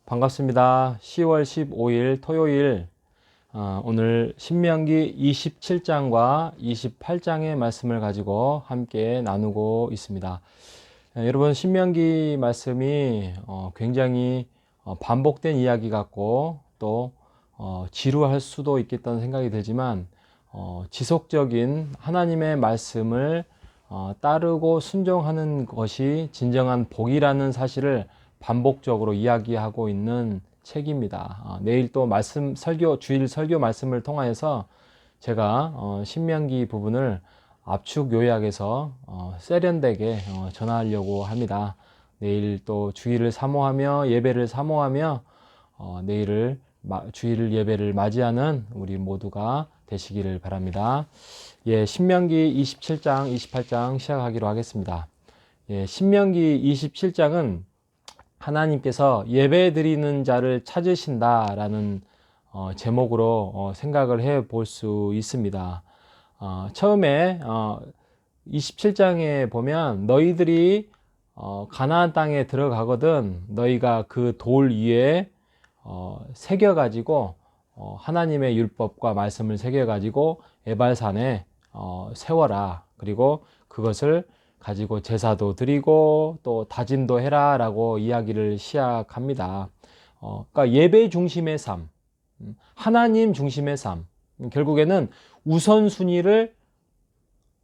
반갑습니다. 10월 15일 토요일 오늘 신명기 27장과 28장의 말씀을 가지고 함께 나누고 있습니다. 여러분 신명기 말씀이 굉장히 반복된 이야기 같고 또 지루할 수도 있겠다는 생각이 들지만 지속적인 하나님의 말씀을 따르고 순종하는 것이 진정한 복이라는 사실을 반복적으로 이야기하고 있는 책입니다. 내일 또 말씀 설교 주일 설교 말씀을 통하여서 제가 신명기 부분을 압축 요약해서 세련되게 전하려고 합니다. 내일 또 주일을 사모하며 예배를 사모하며 내일을 주일 예배를 맞이하는 우리 모두가 되시기를 바랍니다. 예, 신명기 27장, 28장 시작하기로 하겠습니다. 예, 신명기 27장은 하나님께서 예배 드리는 자를 찾으신다라는 제목으로 생각을 해 볼 수 있습니다. 처음에 27장에 보면 너희들이 가나안 땅에 들어가거든 너희가 그 돌 위에 새겨가지고 하나님의 율법과 말씀을 새겨가지고 에발산에 세워라. 그리고 그것을 가지고 제사도 드리고 또 다짐도 해라 라고 이야기를 시작합니다. 그러니까 예배 중심의 삶, 하나님 중심의 삶, 결국에는 우선순위를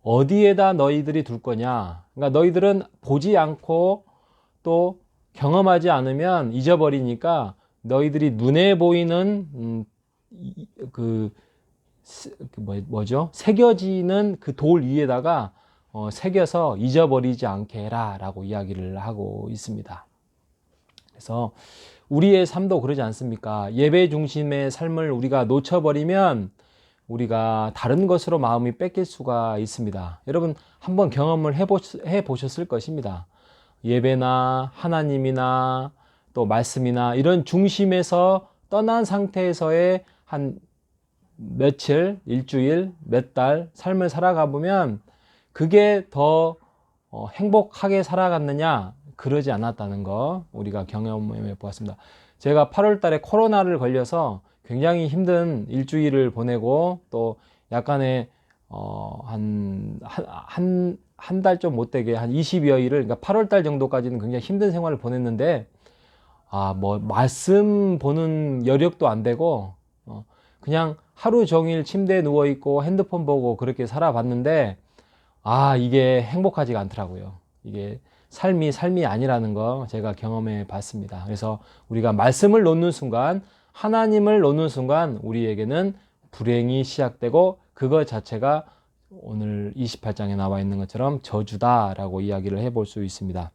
어디에다 너희들이 둘 거냐. 그러니까 너희들은 보지 않고 또 경험하지 않으면 잊어버리니까 너희들이 눈에 보이는 새겨지는 그 돌 위에다가 새겨서 잊어버리지 않게 해라 라고 이야기를 하고 있습니다. 그래서 우리의 삶도 그러지 않습니까? 예배 중심의 삶을 우리가 놓쳐버리면 우리가 다른 것으로 마음이 뺏길 수가 있습니다. 여러분 한번 경험을 해보셨을 것입니다. 예배나 하나님이나 또 말씀이나 이런 중심에서 떠난 상태에서의 한 며칠, 일주일, 몇 달 삶을 살아가 보면 그게 더 행복하게 살아갔느냐? 그러지 않았다는 거 우리가 경험해 보았습니다. 제가 8월 달에 코로나를 걸려서 굉장히 힘든 일주일을 보내고 또 약간의 한 달 좀 못 되게 한 20여일을 그러니까 8월 달 정도까지는 굉장히 힘든 생활을 보냈는데 말씀 보는 여력도 안 되고 그냥 하루 종일 침대에 누워 있고 핸드폰 보고 그렇게 살아봤는데 이게 행복하지가 않더라고요. 이게 삶이 아니라는 거 제가 경험해 봤습니다. 그래서 우리가 말씀을 놓는 순간, 하나님을 놓는 순간 우리에게는 불행이 시작되고 그것 자체가 오늘 28장에 나와 있는 것처럼 저주다라고 이야기를 해볼 수 있습니다.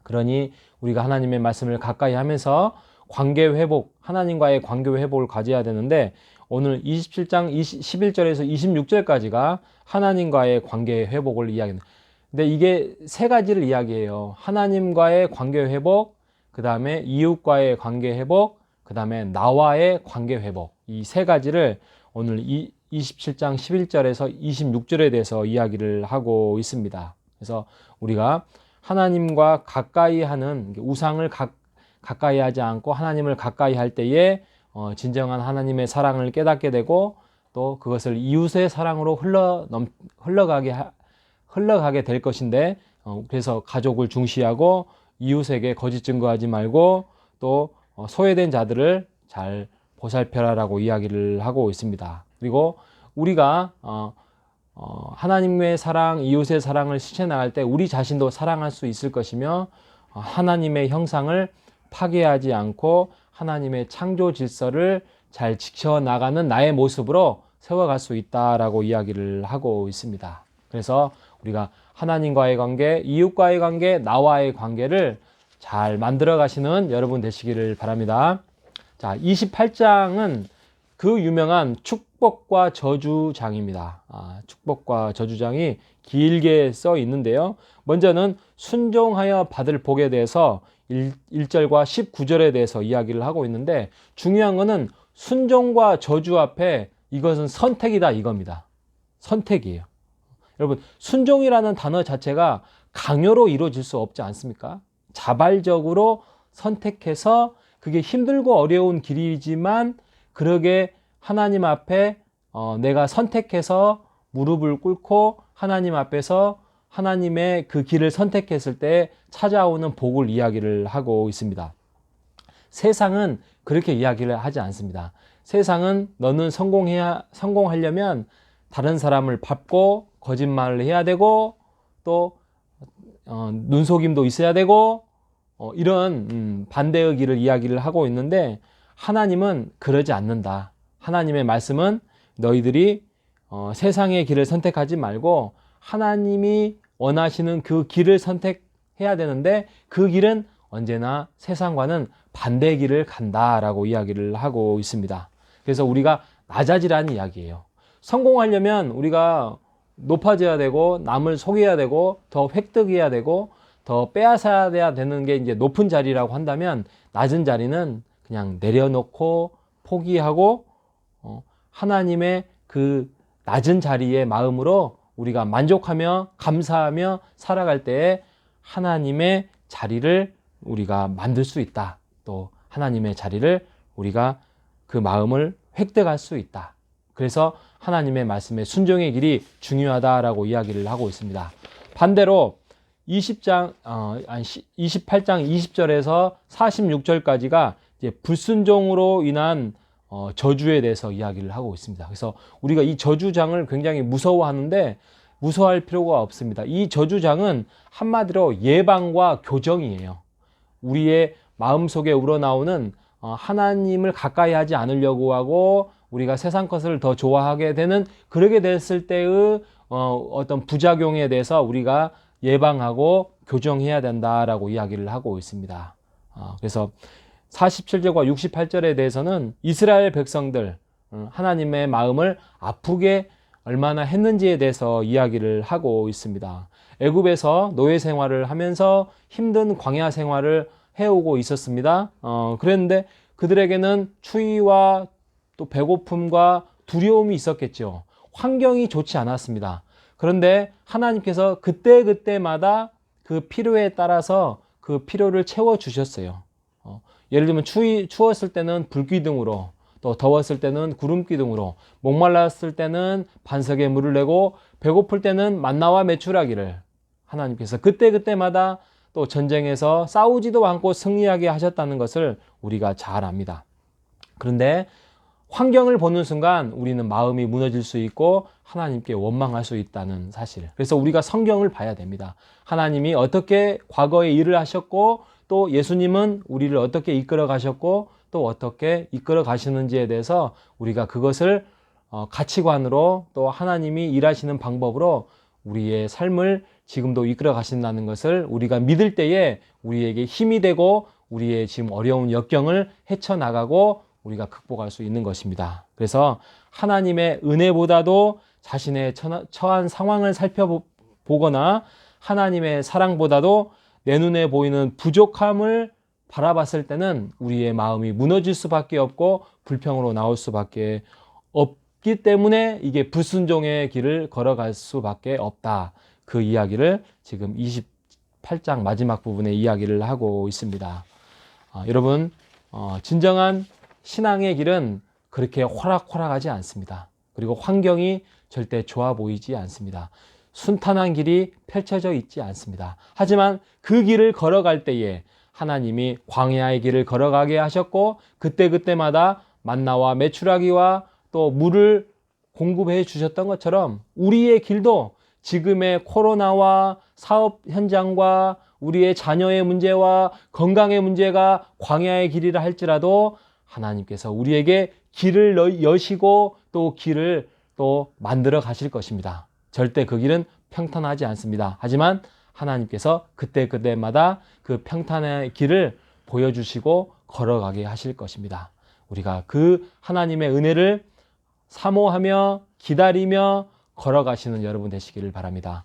그러니 우리가 하나님의 말씀을 가까이 하면서 관계 회복, 하나님과의 관계 회복을 가져야 되는데 오늘 27장 11절에서 26절까지가 하나님과의 관계 회복을 이야기합니다. 근데 이게 세 가지를 이야기해요. 하나님과의 관계 회복, 그 다음에 이웃과의 관계 회복, 그 다음에 나와의 관계 회복. 이 세 가지를 오늘 27장 11절에서 26절에 대해서 이야기를 하고 있습니다. 그래서 우리가 하나님과 가까이 하는 우상을 가까이 하지 않고 하나님을 가까이 할 때에 진정한 하나님의 사랑을 깨닫게 되고 또 그것을 이웃의 사랑으로 흘러가게 될 것인데 그래서 가족을 중시하고 이웃에게 거짓 증거하지 말고 또 소외된 자들을 잘 보살펴라라고 이야기를 하고 있습니다. 그리고 우리가 하나님의 사랑, 이웃의 사랑을 실천할 때 우리 자신도 사랑할 수 있을 것이며 하나님의 형상을 파괴하지 않고 하나님의 창조 질서를 잘 지켜나가는 나의 모습으로 세워갈 수 있다라고 이야기를 하고 있습니다. 그래서 우리가 하나님과의 관계, 이웃과의 관계, 나와의 관계를 잘 만들어 가시는 여러분 되시기를 바랍니다. 자, 28장은 그 유명한 축복과 저주장입니다. 축복과 저주장이 길게 써 있는데요. 먼저는 순종하여 받을 복에 대해서 1절과 19절에 대해서 이야기를 하고 있는데 중요한 거는 순종과 저주 앞에 이것은 선택이다 이겁니다. 선택이에요. 여러분 순종이라는 단어 자체가 강요로 이루어질 수 없지 않습니까? 자발적으로 선택해서 그게 힘들고 어려운 길이지만 그러게 하나님 앞에 내가 선택해서 무릎을 꿇고 하나님 앞에서 하나님의 그 길을 선택했을 때 찾아오는 복을 이야기를 하고 있습니다. 세상은 그렇게 이야기를 하지 않습니다. 세상은 너는 성공하려면 다른 사람을 밟고 거짓말을 해야 되고 또 눈속임도 있어야 되고 이런 반대의 길을 이야기를 하고 있는데 하나님은 그러지 않는다. 하나님의 말씀은 너희들이 세상의 길을 선택하지 말고 하나님이 원하시는 그 길을 선택해야 되는데 그 길은 언제나 세상과는 반대의 길을 간다라고 이야기를 하고 있습니다. 그래서 우리가 낮아지라는 이야기예요. 성공하려면 우리가 높아져야 되고 남을 속여야 되고 더 획득해야 되고 더 빼앗아야 되는 게 이제 높은 자리라고 한다면 낮은 자리는 그냥 내려놓고 포기하고 하나님의 그 낮은 자리의 마음으로 우리가 만족하며 감사하며 살아갈 때에 하나님의 자리를 우리가 만들 수 있다. 또 하나님의 자리를 우리가 그 마음을 획득할 수 있다. 그래서 하나님의 말씀에 순종의 길이 중요하다라고 이야기를 하고 있습니다. 반대로 28장 20절에서 46절까지가 이제 불순종으로 인한 저주에 대해서 이야기를 하고 있습니다. 그래서 우리가 이 저주장을 굉장히 무서워하는데 무서워할 필요가 없습니다. 이 저주장은 한마디로 예방과 교정이에요. 우리의 마음속에 우러나오는 하나님을 가까이 하지 않으려고 하고 우리가 세상 것을 더 좋아하게 되는 그러게 됐을 때의 어떤 부작용에 대해서 우리가 예방하고 교정해야 된다라고 이야기를 하고 있습니다. 그래서 47절과 68절에 대해서는 이스라엘 백성들 하나님의 마음을 아프게 얼마나 했는지에 대해서 이야기를 하고 있습니다. 애굽에서 노예 생활을 하면서 힘든 광야 생활을 해오고 있었습니다. 그랬는데 그들에게는 추위와 또 배고픔과 두려움이 있었겠죠. 환경이 좋지 않았습니다. 그런데 하나님께서 그때그때마다 그 필요에 따라서 그 필요를 채워주셨어요. 예를 들면 추웠을 때는 불기둥으로, 또 더웠을 때는 구름기둥으로, 목말랐을 때는 반석에 물을 내고 배고플 때는 만나와 메추라기를 하나님께서 그때그때마다 또 전쟁에서 싸우지도 않고 승리하게 하셨다는 것을 우리가 잘 압니다. 그런데 환경을 보는 순간 우리는 마음이 무너질 수 있고 하나님께 원망할 수 있다는 사실. 그래서 우리가 성경을 봐야 됩니다. 하나님이 어떻게 과거에 일을 하셨고 또 예수님은 우리를 어떻게 이끌어 가셨고 또 어떻게 이끌어 가시는지에 대해서 우리가 그것을 가치관으로 또 하나님이 일하시는 방법으로 우리의 삶을 지금도 이끌어 가신다는 것을 우리가 믿을 때에 우리에게 힘이 되고 우리의 지금 어려운 역경을 헤쳐나가고 우리가 극복할 수 있는 것입니다. 그래서 하나님의 은혜보다도 자신의 처한 상황을 살펴보거나 하나님의 사랑보다도 내 눈에 보이는 부족함을 바라봤을 때는 우리의 마음이 무너질 수밖에 없고 불평으로 나올 수밖에 없기 때문에 이게 불순종의 길을 걸어갈 수밖에 없다. 그 이야기를 지금 28장 마지막 부분에 이야기를 하고 있습니다. 여러분, 진정한 신앙의 길은 그렇게 호락호락하지 않습니다. 그리고 환경이 절대 좋아 보이지 않습니다. 순탄한 길이 펼쳐져 있지 않습니다. 하지만 그 길을 걸어갈 때에 하나님이 광야의 길을 걸어가게 하셨고 그때그때마다 만나와 메추라기와 또 물을 공급해 주셨던 것처럼 우리의 길도 지금의 코로나와 사업 현장과 우리의 자녀의 문제와 건강의 문제가 광야의 길이라 할지라도 하나님께서 우리에게 길을 여시고 또 길을 또 만들어 가실 것입니다. 절대 그 길은 평탄하지 않습니다. 하지만 하나님께서 그때그때마다 그 평탄의 길을 보여주시고 걸어가게 하실 것입니다. 우리가 그 하나님의 은혜를 사모하며 기다리며 걸어가시는 여러분 되시기를 바랍니다.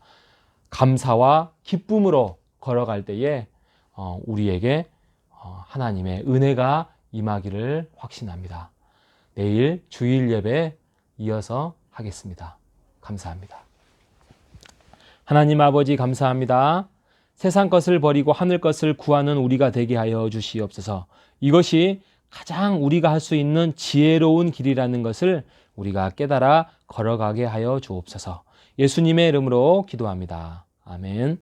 감사와 기쁨으로 걸어갈 때에 우리에게 하나님의 은혜가 임하기를 확신합니다. 내일 주일 예배 이어서 하겠습니다. 감사합니다. 하나님 아버지 감사합니다. 세상 것을 버리고 하늘 것을 구하는 우리가 되게 하여 주시옵소서. 이것이 가장 우리가 할 수 있는 지혜로운 길이라는 것을 우리가 깨달아 걸어가게 하여 주옵소서. 예수님의 이름으로 기도합니다. 아멘.